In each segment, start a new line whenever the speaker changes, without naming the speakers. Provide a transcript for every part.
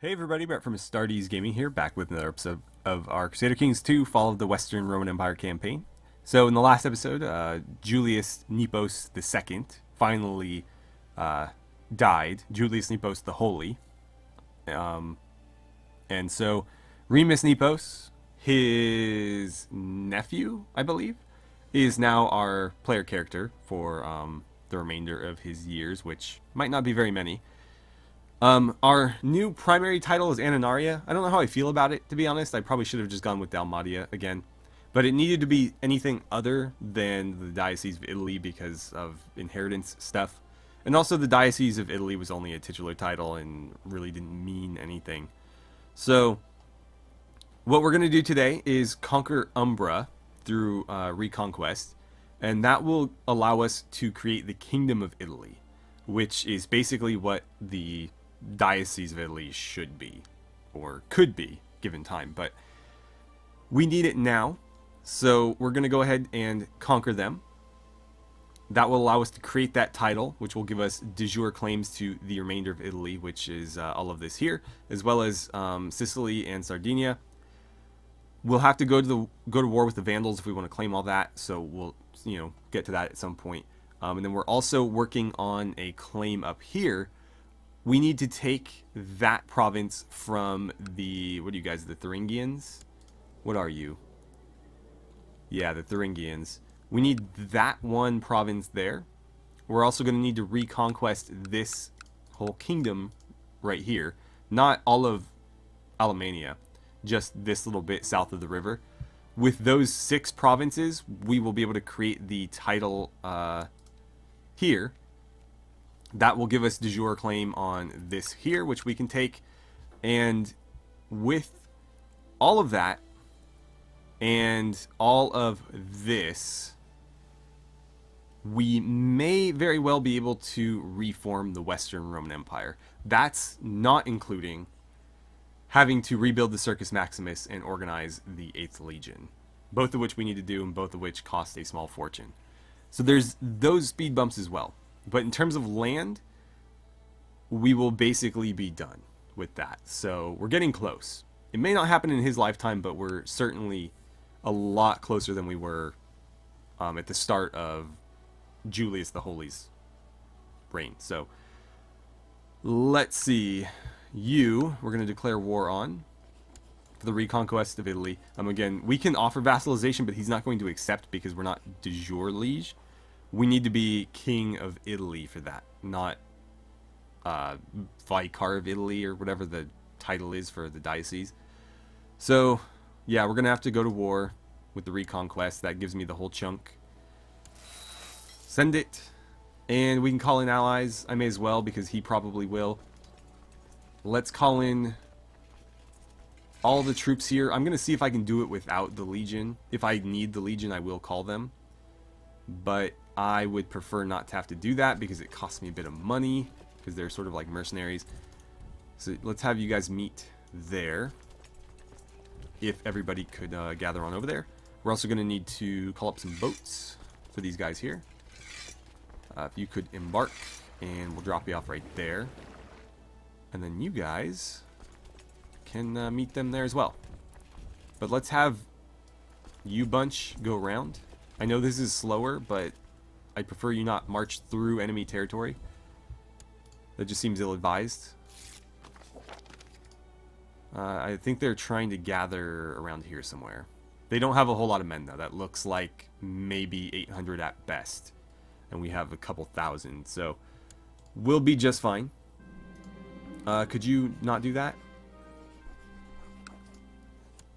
Hey everybody, Brett from AstartesGaming here, back with another episode of our Crusader Kings 2 Fall of the Western Roman Empire campaign. So in the last episode, Julius Nepos II finally died. Julius Nepos the Holy. And so Remus Nepos, his nephew, I believe, is now our player character for the remainder of his years, which might not be very many. Our new primary title is Ananaria. I don't know how I feel about it, to be honest. I probably should have just gone with Dalmatia again. But it needed to be anything other than the Diocese of Italy because of inheritance stuff. And also the Diocese of Italy was only a titular title and really didn't mean anything. So, what we're going to do today is conquer Umbria through Reconquest. And that will allow us to create the Kingdom of Italy, which is basically what the Diocese of Italy should be, or could be, given time, but we need it now, so we're going to go ahead and conquer them. That will allow us to create that title, which will give us de jure claims to the remainder of Italy, which is all of this here, as well as Sicily and Sardinia. We'll have to go to war with the Vandals if we want to claim all that, so we'll get to that at some point. And then we're also working on a claim up here. We need to take that province from the, what are you guys, the Thuringians? What are you? Yeah, the Thuringians. We need that one province there. We're also going to need to reconquest this whole kingdom right here. Not all of Alemannia, just this little bit south of the river. With those 6 provinces, we will be able to create the title here. That will give us de jure claim on this here, which we can take. And with all of that and all of this, we may very well be able to reform the Western Roman Empire. That's not including having to rebuild the Circus Maximus and organize the 8th Legion, both of which we need to do and both of which cost a small fortune. So there's those speed bumps as well. But in terms of land, we will basically be done with that. So we're getting close. It may not happen in his lifetime, but we're certainly a lot closer than we were at the start of Julius the Holy's reign. So let's see. We're going to declare war on for the reconquest of Italy. Again, we can offer vassalization, but he's not going to accept because we're not de jure liege. We need to be king of Italy for that, not Vicar of Italy or whatever the title is for the diocese. So, yeah, we're going to have to go to war with the reconquest. That gives me the whole chunk. Send it. And we can call in allies. I may as well because he probably will. Let's call in all the troops here. I'm going to see if I can do it without the Legion. If I need the Legion, I will call them. But I would prefer not to have to do that because it costs me a bit of money because they're sort of like mercenaries. So let's have you guys meet there. If everybody could gather on over there. We're also going to need to call up some boats for these guys here. If you could embark, and we'll drop you off right there. And then you guys can meet them there as well. But let's have you bunch go around. I know this is slower, but I prefer you not march through enemy territory. That just seems ill-advised. I think they're trying to gather around here somewhere. They don't have a whole lot of men, though. That looks like maybe 800 at best. And we have a couple thousand, so we'll be just fine. Could you not do that?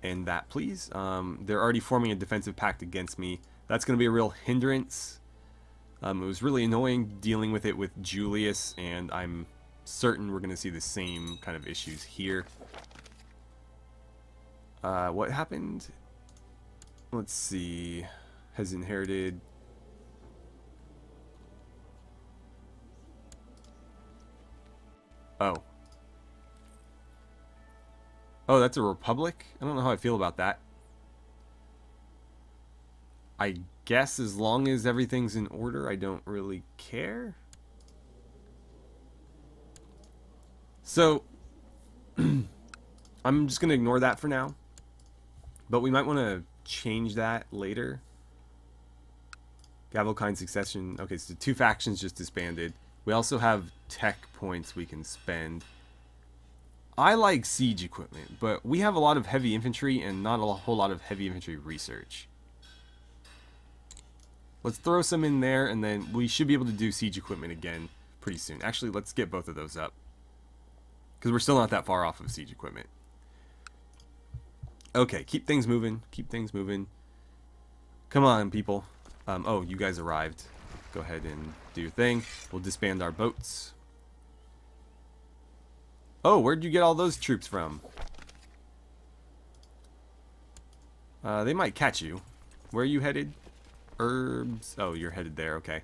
And that, please. They're already forming a defensive pact against me. That's going to be a real hindrance. It was really annoying dealing with it with Julius, and I'm certain we're going to see the same kind of issues here. What happened? Let's see. Has inherited. Oh. Oh, that's a republic? I don't know how I feel about that. I guess as long as everything's in order, I don't really care. So, I'm just going to ignore that for now. But we might want to change that later. Gavelkind succession. Okay, so 2 factions just disbanded. We also have tech points we can spend. I like siege equipment, but we have a lot of heavy infantry and not a whole lot of heavy infantry research. Let's throw some in there, and then we should be able to do siege equipment again pretty soon. Actually, let's get both of those up, because we're still not that far off of siege equipment. Okay, keep things moving. Keep things moving. Come on, people. Oh, you guys arrived. Go ahead and do your thing. We'll disband our boats. Oh, where'd you get all those troops from? They might catch you. Where are you headed? Herbs. Oh, you're headed there. Okay.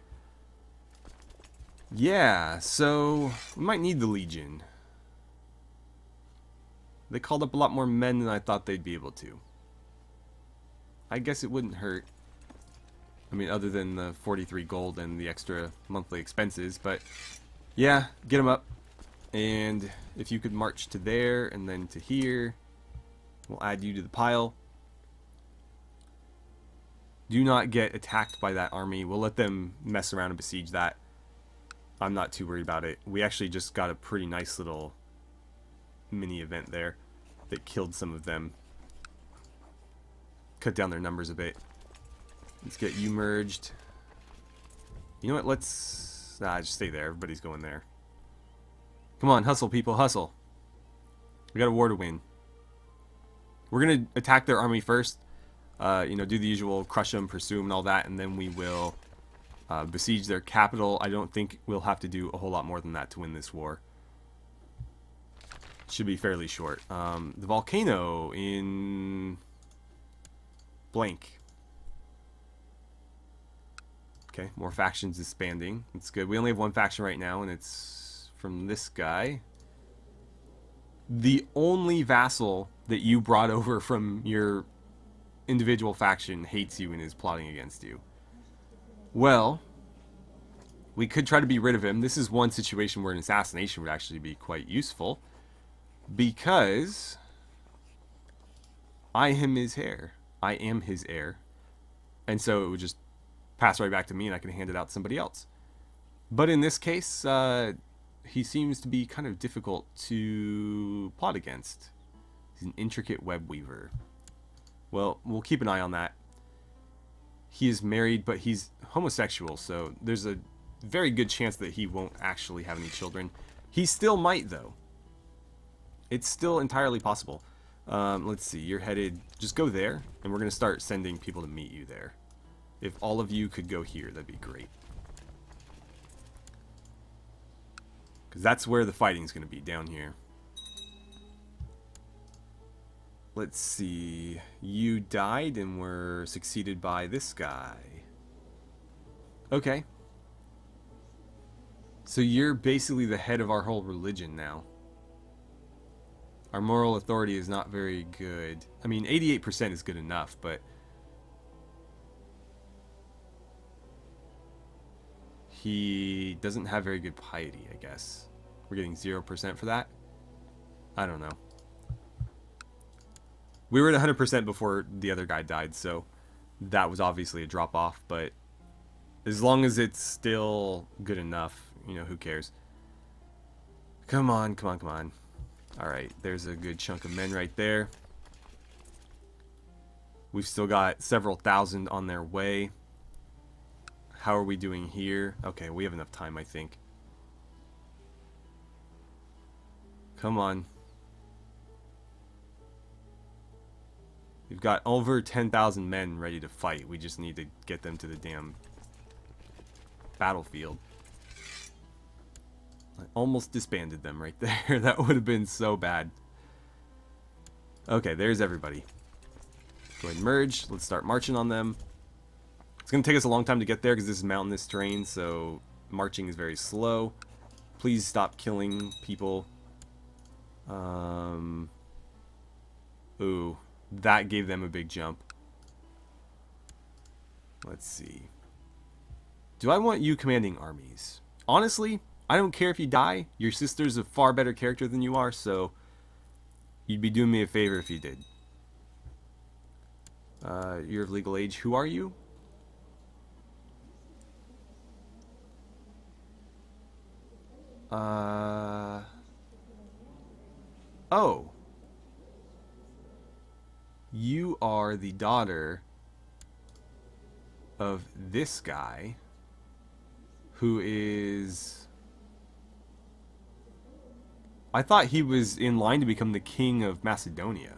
Yeah, so we might need the Legion. They called up a lot more men than I thought they'd be able to. I guess it wouldn't hurt. I mean, other than the 43 gold and the extra monthly expenses, but yeah, get them up. And if you could march to there and then to here, we'll add you to the pile. Do not get attacked by that army. We'll let them mess around and besiege that. I'm not too worried about it. We actually just got a pretty nice little mini event there that killed some of them. Cut down their numbers a bit. Let's get you merged. You know what? Let's just stay there. Everybody's going there. Come on, hustle, people, hustle. We got a war to win. We're gonna attack their army first. You know, do the usual crush them, pursue them, and all that, and then we will besiege their capital. I don't think we'll have to do a whole lot more than that to win this war. Should be fairly short. The volcano in blank. Okay, more factions disbanding. That's good. We only have 1 faction right now, and it's from this guy. The only vassal that you brought over from your individual faction hates you and is plotting against you. Well, we could try to be rid of him. This is one situation where an assassination would actually be quite useful, because I am his heir. I am his heir. And so it would just pass right back to me and I can hand it out to somebody else. But in this case, he seems to be kind of difficult to plot against. He's an intricate web weaver. Well, we'll keep an eye on that. He is married, but he's homosexual, so there's a very good chance that he won't actually have any children. He still might, though. It's still entirely possible. Let's see, you're headed... Just go there, and we're going to start sending people to meet you there. If all of you could go here, that'd be great. Because that's where the fighting's going to be, down here. Let's see. You died and were succeeded by this guy. Okay. So you're basically the head of our whole religion now. Our moral authority is not very good. I mean, 88% is good enough, but... he doesn't have very good piety, I guess. We're getting 0% for that? I don't know. We were at 100% before the other guy died, so that was obviously a drop-off, but as long as it's still good enough, you know, who cares? Come on, come on, come on. Alright, there's a good chunk of men right there. We've still got several thousand on their way. How are we doing here? Okay, we have enough time, I think. Come on. We've got over 10,000 men ready to fight. We just need to get them to the damn battlefield. I almost disbanded them right there. That would have been so bad. Okay, there's everybody. Go ahead and merge. Let's start marching on them. It's going to take us a long time to get there because this is mountainous terrain, so marching is very slow. Please stop killing people. Ooh, that gave them a big jump. Let's see. Do I want you commanding armies? Honestly, I don't care if you die. Your sister's a far better character than you are, so You'd be doing me a favor if you did. You're of legal age. Who are you? Oh. You are the daughter of this guy who is... I thought he was in line to become the king of Macedonia.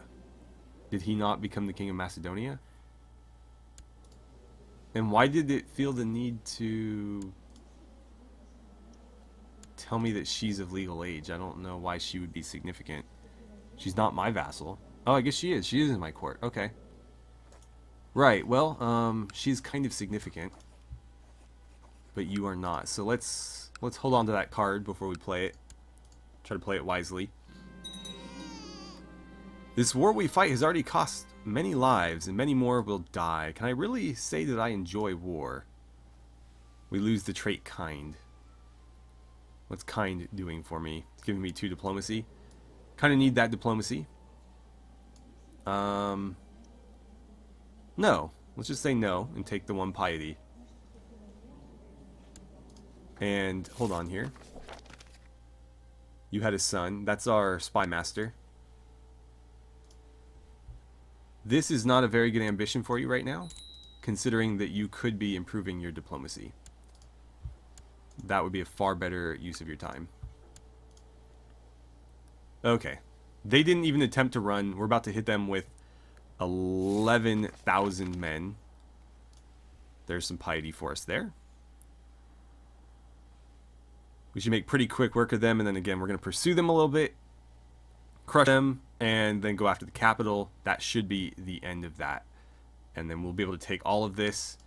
Did he not become the king of Macedonia? And why did it feel the need to tell me that she's of legal age? I don't know why she would be significant. She's not my vassal. Oh, I guess she is. She is in my court. Okay. Right, well, she's kind of significant. But you are not. So let's hold on to that card before we play it. Try to play it wisely. This war we fight has already cost many lives, and many more will die. Can I really say that I enjoy war? We lose the trait kind. What's kind doing for me? It's giving me 2 diplomacy. Kind of need that diplomacy. No. Let's just say no and take the 1 piety. And hold on here. You had a son. That's our spy master. This is not a very good ambition for you right now, considering that you could be improving your diplomacy. That would be a far better use of your time. Okay. They didn't even attempt to run. We're about to hit them with 11,000 men. There's some piety for us there. We should make pretty quick work of them, and then again, we're going to pursue them a little bit, crush them, and then go after the capital. That should be the end of that. And then we'll be able to take all of this.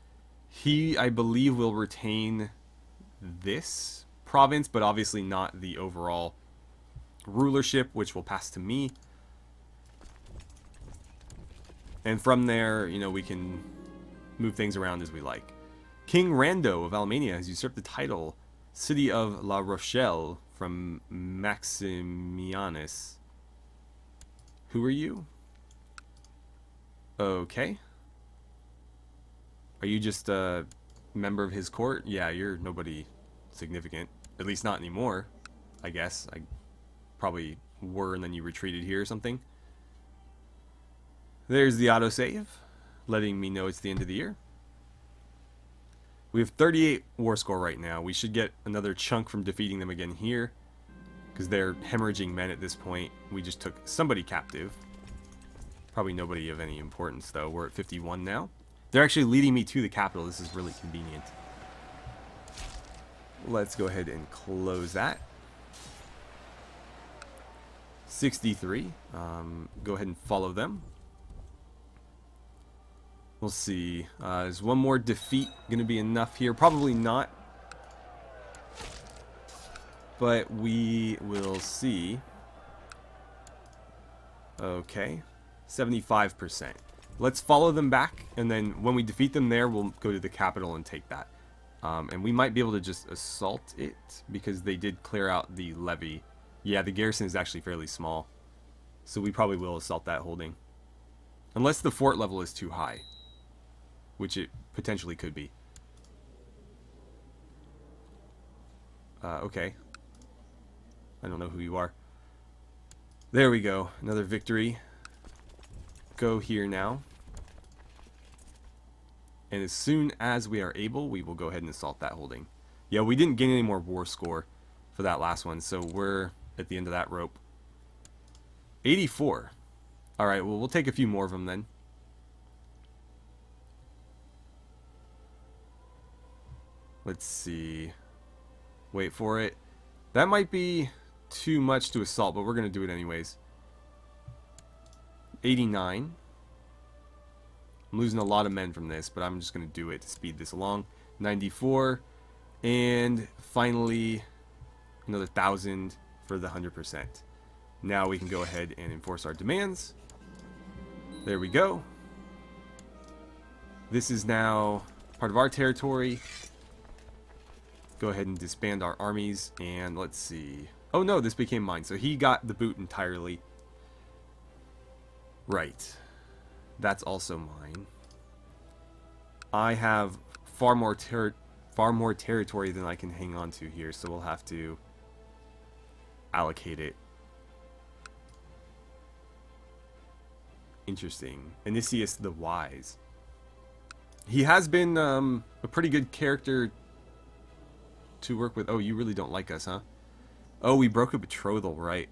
He, I believe, will retain this province, but obviously not the overall rulership, which will pass to me. And from there, you know, we can move things around as we like. King Rando of Almania has usurped the title City of La Rochelle from Maximianus. Who are you? Okay. Are you just a member of his court? Yeah, you're nobody significant. At least not anymore, I guess. I probably were and then you retreated here or something. There's the autosave, letting me know it's the end of the year. We have 38 war score right now. We should get another chunk from defeating them again here, because they're hemorrhaging men at this point. We just took somebody captive. Probably nobody of any importance, though. We're at 51 now. They're actually leading me to the capital. This is really convenient. Let's go ahead and close that. 63. Go ahead and follow them. We'll see. Is one more defeat going to be enough here? Probably not. But we will see. Okay. 75%. Let's follow them back, and then when we defeat them there, we'll go to the capital and take that. And we might be able to just assault it, because they did clear out the levy. Yeah, the garrison is actually fairly small. So we probably will assault that holding. Unless the fort level is too high. Which it potentially could be. Okay. I don't know who you are. There we go. Another victory. Go here now. And as soon as we are able, we will go ahead and assault that holding. Yeah, we didn't gain any more war score for that last one, so we're at the end of that rope. 84. Alright, well, we'll take a few more of them then. Let's see. Wait for it. That might be too much to assault, but we're going to do it anyways. 89. I'm losing a lot of men from this, but I'm just going to do it to speed this along. 94. And finally, another 1,000 for the 100%. Now we can go ahead and enforce our demands. There we go. This is now part of our territory. Go ahead and disband our armies, and let's see. Oh no, this became mine, so he got the boot entirely. Right. That's also mine. I have far more territory than I can hang on to here, so we'll have to allocate it. Interesting. Ensues the Wise. He has been a pretty good character to work with. Oh, you really don't like us, huh? Oh, we broke a betrothal, right.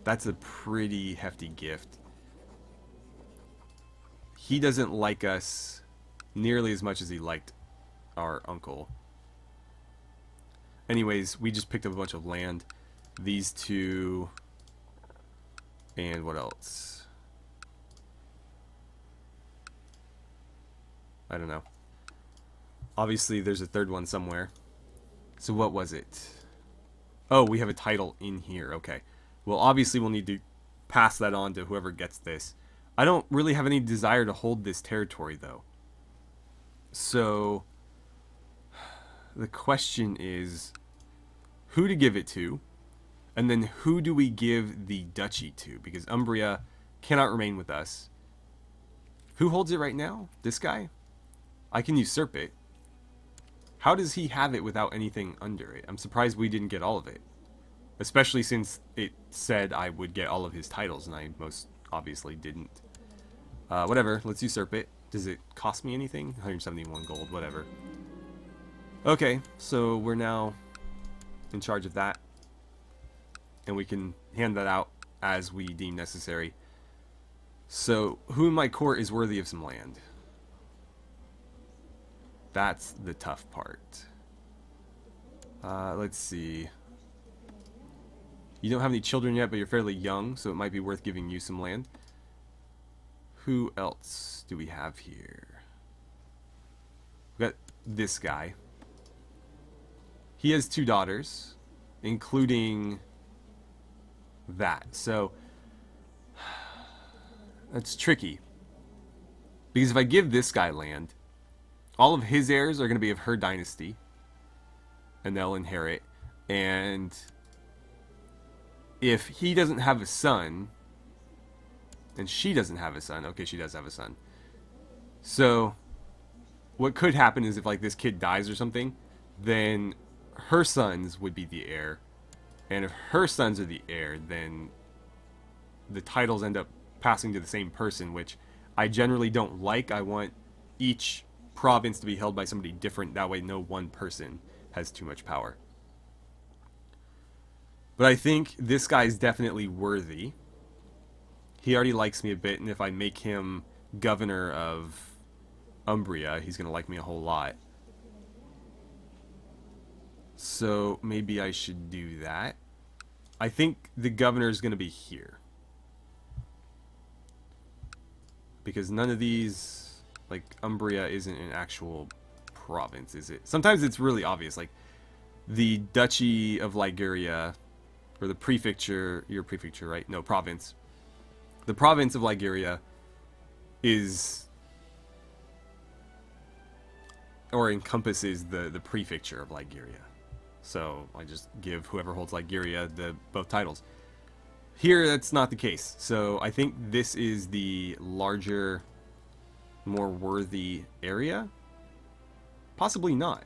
That's a pretty hefty gift. He doesn't like us nearly as much as he liked our uncle. Anyways, we just picked up a bunch of land. These two... And what else? I don't know. Obviously, there's a third one somewhere. So what was it? Oh, we have a title in here. Okay. Well, obviously, we'll need to pass that on to whoever gets this. I don't really have any desire to hold this territory, though. So, the question is, who to give it to? And then who do we give the duchy to? Because Umbria cannot remain with us. Who holds it right now? This guy? I can usurp it. How does he have it without anything under it? I'm surprised we didn't get all of it. Especially since it said I would get all of his titles, and I most obviously didn't. Whatever, let's usurp it. Does it cost me anything? 171 gold, whatever. Okay, so we're now in charge of that. And we can hand that out as we deem necessary. So, who in my court is worthy of some land? That's the tough part. Let's see. You don't have any children yet, but you're fairly young, so it might be worth giving you some land. Who else do we have here? We got this guy. He has 2 daughters, including that. So that's tricky. Because if I give this guy land, all of his heirs are going to be of her dynasty, and they'll inherit. And if he doesn't have a son, and she doesn't have a son, okay, she does have a son. So what could happen is if like this kid dies or something, then her sons would be the heir. And if her sons are the heir, then the titles end up passing to the same person, which I generally don't like. I want each province to be held by somebody different. That way no one person has too much power. But I think this guy's definitely worthy. He already likes me a bit, and if I make him governor of Umbria, he's going to like me a whole lot. So maybe I should do that. I think the governor is going to be here. Because none of these, like Umbria isn't an actual province, is it? Sometimes it's really obvious, like the Duchy of Liguria, or the prefecture, your prefecture, right? No, province. The province of Liguria is, or encompasses the prefecture of Liguria. So I just give whoever holds Liguria both titles. Here, that's not the case. So I think this is the larger, more worthy area. Possibly not.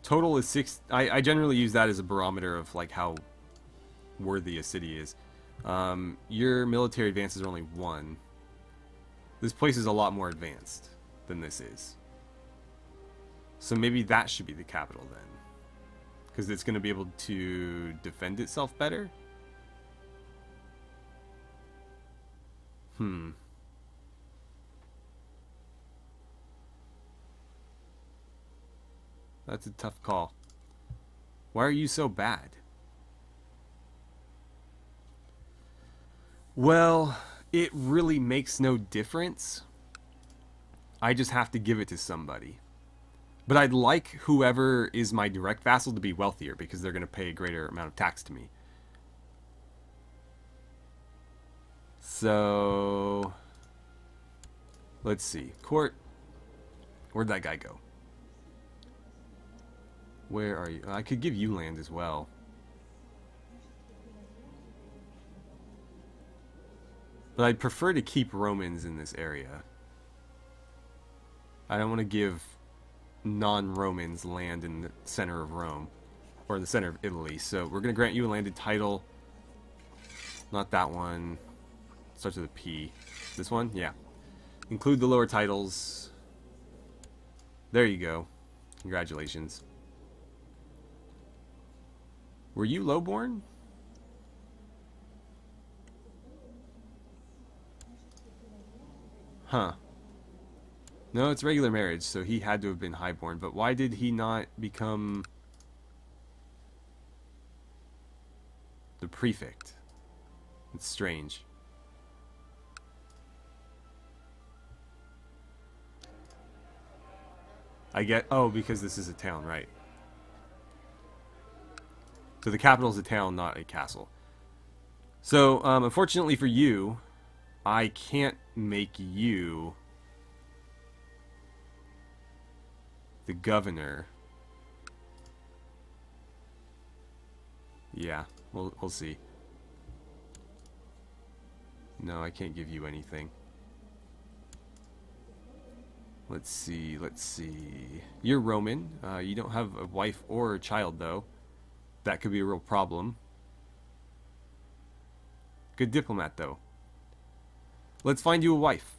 Total is 6. I generally use that as a barometer of like how worthy a city is. Your military advances are only 1. This place is a lot more advanced than this is. So maybe that should be the capital then. Because it's going to be able to defend itself better? That's a tough call. Why are you so bad? Well, it really makes no difference. I just have to give it to somebody. But I'd like whoever is my direct vassal to be wealthier because they're going to pay a greater amount of tax to me. So, let's see. Court. Where'd that guy go? Where are you? I could give you land as well. But I'd prefer to keep Romans in this area. I don't want to give non-Romans land in the center of Rome. Or the center of Italy. So we're going to grant you a landed title. Not that one. Starts with a P. This one? Yeah. Include the lower titles. There you go. Congratulations. Were you lowborn? Huh. No, it's regular marriage, so he had to have been highborn. But why did he not become the prefect? It's strange. I get... Oh, because this is a town, right. So the capital is a town, not a castle. So, unfortunately for you, I can't make you the governor. Yeah, we'll see. No, I can't give you anything. Let's see, let's see. You're Roman. You don't have a wife or a child, though. That could be a real problem. Good diplomat, though. Let's find you a wife.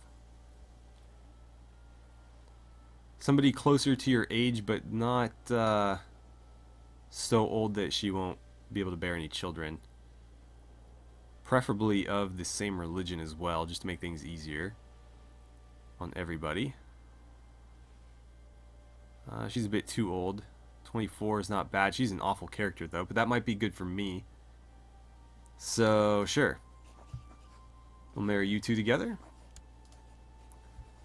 Somebody closer to your age, but not so old that she won't be able to bear any children. Preferably of the same religion as well, just to make things easier on everybody. She's a bit too old. 24 is not bad. She's an awful character, though, but that might be good for me. So, sure. We'll marry you two together.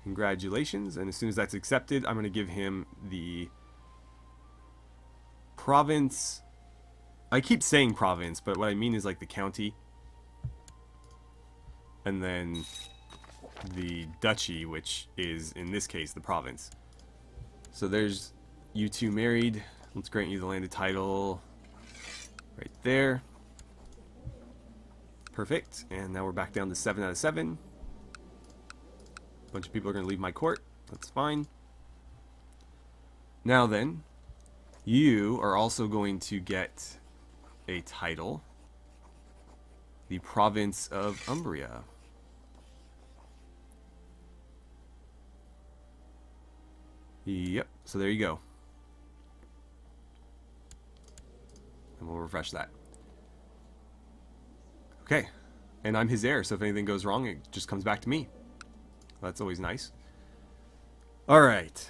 Congratulations. And as soon as that's accepted, I'm going to give him the province. I keep saying province, but what I mean is like the county. And then the duchy, which is, in this case, the province. So there's you two married. Let's grant you the landed title right there. Perfect. And now we're back down to 7 out of 7. A bunch of people are going to leave my court. That's fine. Now then, you are also going to get a title. The province of Umbria. Yep, so there you go. And we'll refresh that. Okay, and I'm his heir, so if anything goes wrong, it just comes back to me. That's always nice. Alright,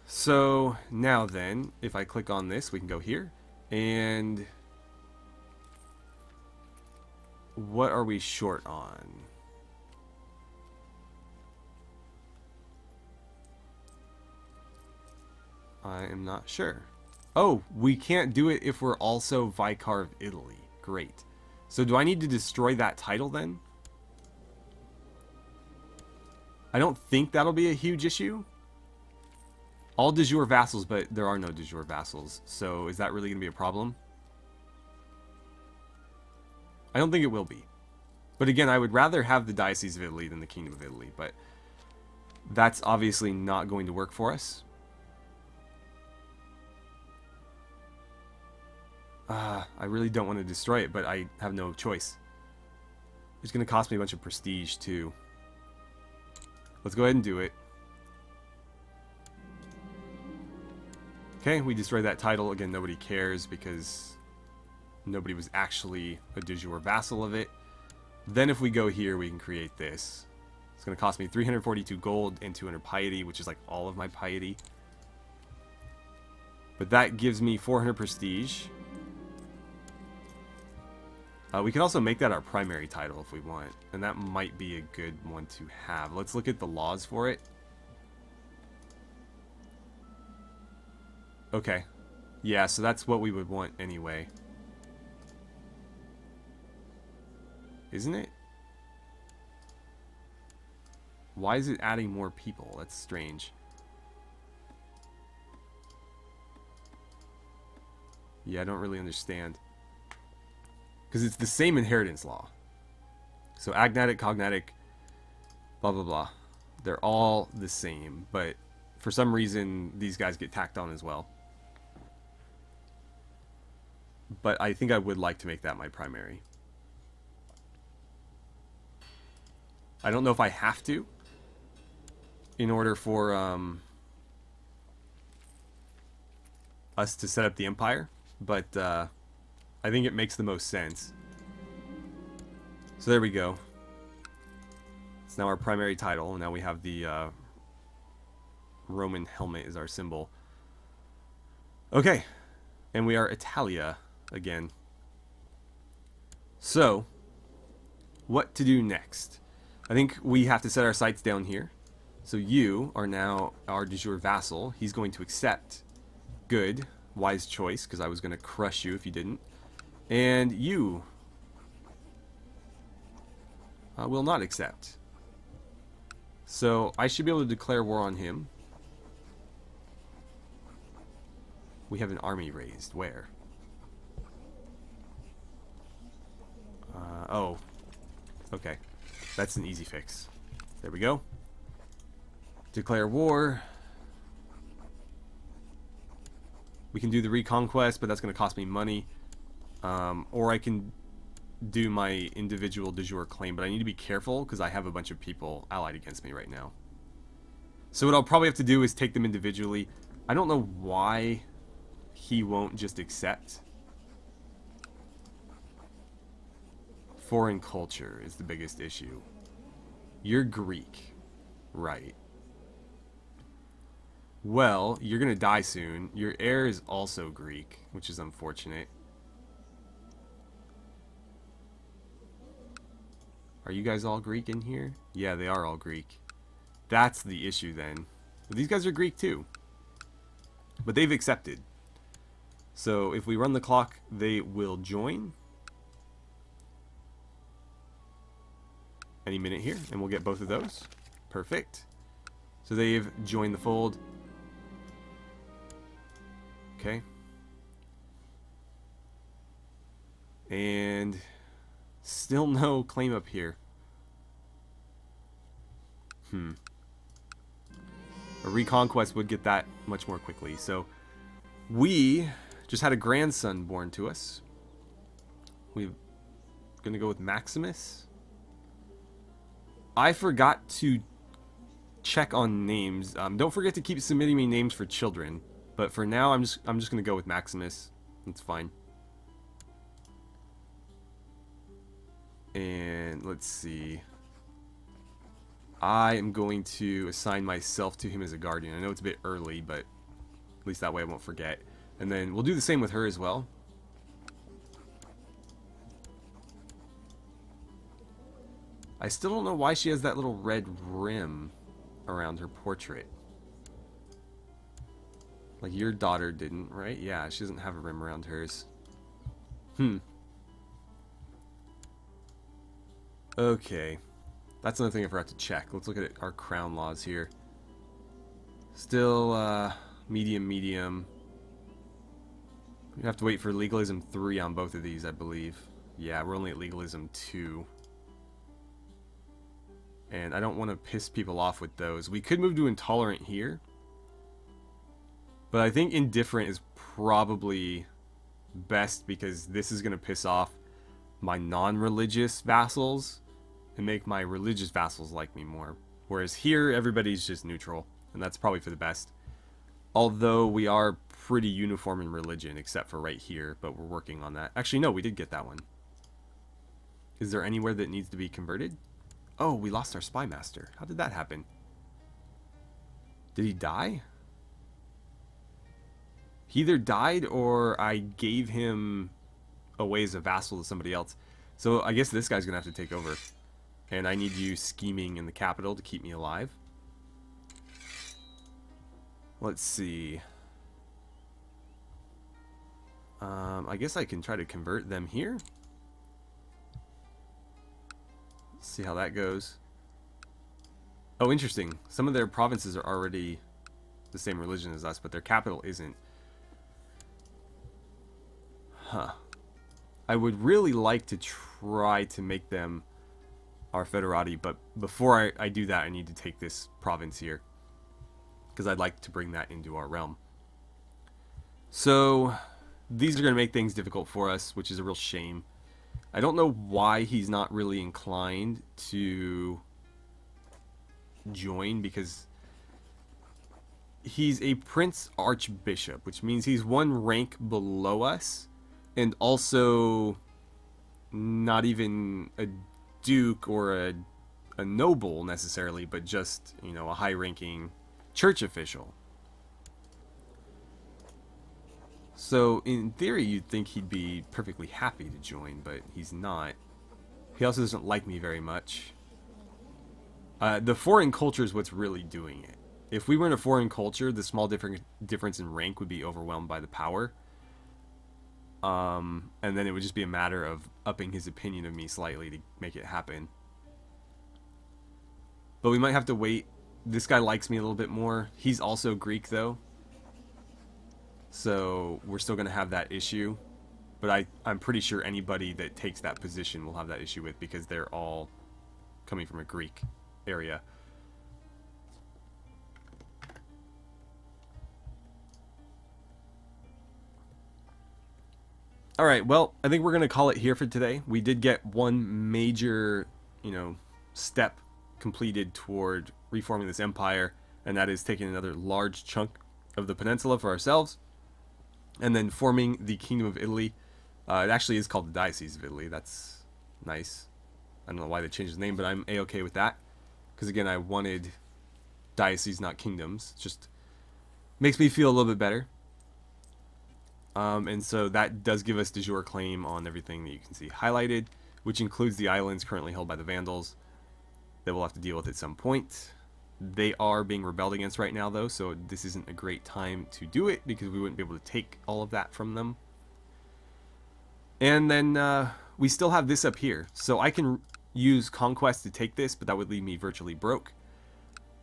so now then, if I click on this, we can go here, and what are we short on? I am not sure. Oh, we can't do it if we're also Vicar of Italy. Great. So do I need to destroy that title then? I don't think that'll be a huge issue. All de jure vassals, but there are no de jure vassals. So is that really going to be a problem? I don't think it will be. But again, I would rather have the Diocese of Italy than the Kingdom of Italy. But that's obviously not going to work for us. I really don't want to destroy it, but I have no choice. It's going to cost me a bunch of prestige, too. Let's go ahead and do it. Okay, we destroyed that title. Again, nobody cares because nobody was actually a de jure vassal of it. Then if we go here, we can create this. It's going to cost me 342 gold and 200 piety, which is like all of my piety. But that gives me 400 prestige. We can also make that our primary title if we want, and that might be a good one to have. Let's look at the laws for it. Okay. Yeah, so that's what we would want anyway. Isn't it? Why is it adding more people? That's strange. Yeah, I don't really understand. Because it's the same inheritance law. So agnatic, cognatic, blah, blah, blah. They're all the same, but for some reason, these guys get tacked on as well. But I think I would like to make that my primary. I don't know if I have to in order for us to set up the empire, but I think it makes the most sense. So there we go. It's now our primary title, and now we have the Roman helmet as our symbol. Okay, and we are Italia again. So, what to do next? I think we have to set our sights down here. So you are now our de jure vassal. He's going to accept. Good. Wise choice, because I was going to crush you if you didn't. And you will not accept. So I should be able to declare war on him. We have an army raised. Where? Oh. Okay. That's an easy fix. There we go. Declare war. We can do the reconquest, but that's going to cost me money. Or I can do my individual de jure claim, but I need to be careful because I have a bunch of people allied against me right now. So what I'll probably have to do is take them individually. I don't know why he won't just accept. Foreign culture is the biggest issue. You're Greek. Right. Well, you're gonna die soon. Your heir is also Greek, which is unfortunate. Are you guys all Greek in here? Yeah, they are all Greek. That's the issue then. But these guys are Greek too. But they've accepted. So if we run the clock, they will join. Any minute here, and we'll get both of those. Perfect. So they've joined the fold. Okay. And still no claim up here. A reconquest would get that much more quickly. So we just had a grandson born to us. We're gonna go with Maximus. I forgot to check on names. Don't forget to keep submitting me names for children. But for now, I'm just gonna go with Maximus. That's fine. And let's see. I am going to assign myself to him as a guardian. I know it's a bit early, but at least that way I won't forget. And then we'll do the same with her as well. I still don't know why she has that little red rim around her portrait. Like your daughter didn't, right? Yeah, she doesn't have a rim around hers. Okay. That's another thing I forgot to check. Let's look at our crown laws here. Still, medium. We have to wait for legalism 3 on both of these, I believe. Yeah, we're only at legalism 2. And I don't want to piss people off with those. We could move to intolerant here. But I think indifferent is probably best because this is going to piss off my non-religious vassals and make my religious vassals like me more. Whereas here, everybody's just neutral. And that's probably for the best. Although we are pretty uniform in religion, except for right here. But we're working on that. Actually, no, we did get that one. Is there anywhere that needs to be converted? Oh, we lost our spy master. How did that happen? Did he die? He either died or I gave him away as a vassal to somebody else. So I guess this guy's going to have to take over. And I need you scheming in the capital to keep me alive. Let's see. I guess I can try to convert them here. Let's see how that goes. Oh, interesting. Some of their provinces are already the same religion as us, but their capital isn't. Huh. I would really like to try to make them our federati. But before I do that, I need to take this province here, because I'd like to bring that into our realm. So these are going to make things difficult for us, which is a real shame. I don't know why he's not really inclined to join, because he's a Prince Archbishop, which means he's one rank below us, and also not even a duke or a noble necessarily, but just, you know, a high-ranking church official. So in theory, you'd think he'd be perfectly happy to join, but he's not. He also doesn't like me very much. The foreign culture is what's really doing it. If we were in a foreign culture, the small difference in rank would be overwhelmed by the power. And then it would just be a matter of upping his opinion of me slightly to make it happen. But we might have to wait. This guy likes me a little bit more. He's also Greek, though. So we're still going to have that issue. But I'm pretty sure anybody that takes that position will have that issue with, because they're all coming from a Greek area. Alright, well, I think we're going to call it here for today. We did get one major, you know, step completed toward reforming this empire, and that is taking another large chunk of the peninsula for ourselves, and then forming the Kingdom of Italy. It actually is called the Diocese of Italy. That's nice. I don't know why they changed the name, but I'm a-okay with that, because again, I wanted dioceses, not kingdoms. It just makes me feel a little bit better. And so that does give us de jure claim on everything that you can see highlighted, which includes the islands currently held by the Vandals that we'll have to deal with at some point. They are being rebelled against right now, though, so this isn't a great time to do it, because we wouldn't be able to take all of that from them. And then we still have this up here, so I can use Conquest to take this, but that would leave me virtually broke.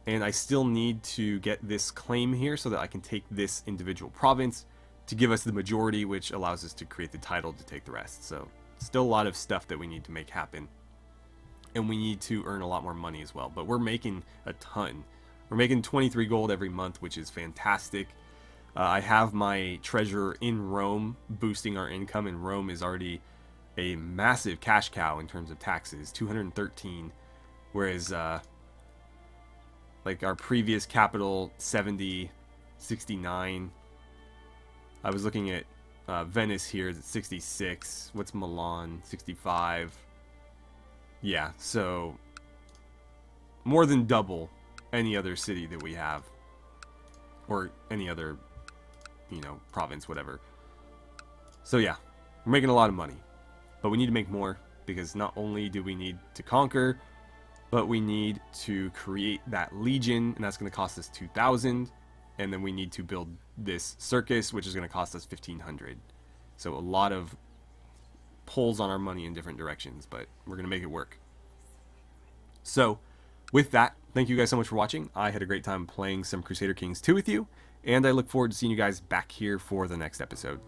And I still need to get this claim here so that I can take this individual province to give us the majority, which allows us to create the title to take the rest. So still a lot of stuff that we need to make happen. And we need to earn a lot more money as well. But we're making a ton. We're making 23 gold every month, which is fantastic. I have my treasurer in Rome boosting our income, and Rome is already a massive cash cow in terms of taxes, 213, whereas like our previous capital, 70, 69. I was looking at Venice here, it's at 66. What's Milan? 65. Yeah, so more than double any other city that we have, or any other, you know, province, whatever. So yeah, we're making a lot of money, but we need to make more, because not only do we need to conquer, but we need to create that legion, and that's going to cost us 2,000. And then we need to build this circus, which is going to cost us 1,500. So a lot of pulls on our money in different directions, but we're going to make it work. So with that, thank you guys so much for watching. I had a great time playing some Crusader Kings 2 with you, and I look forward to seeing you guys back here for the next episode.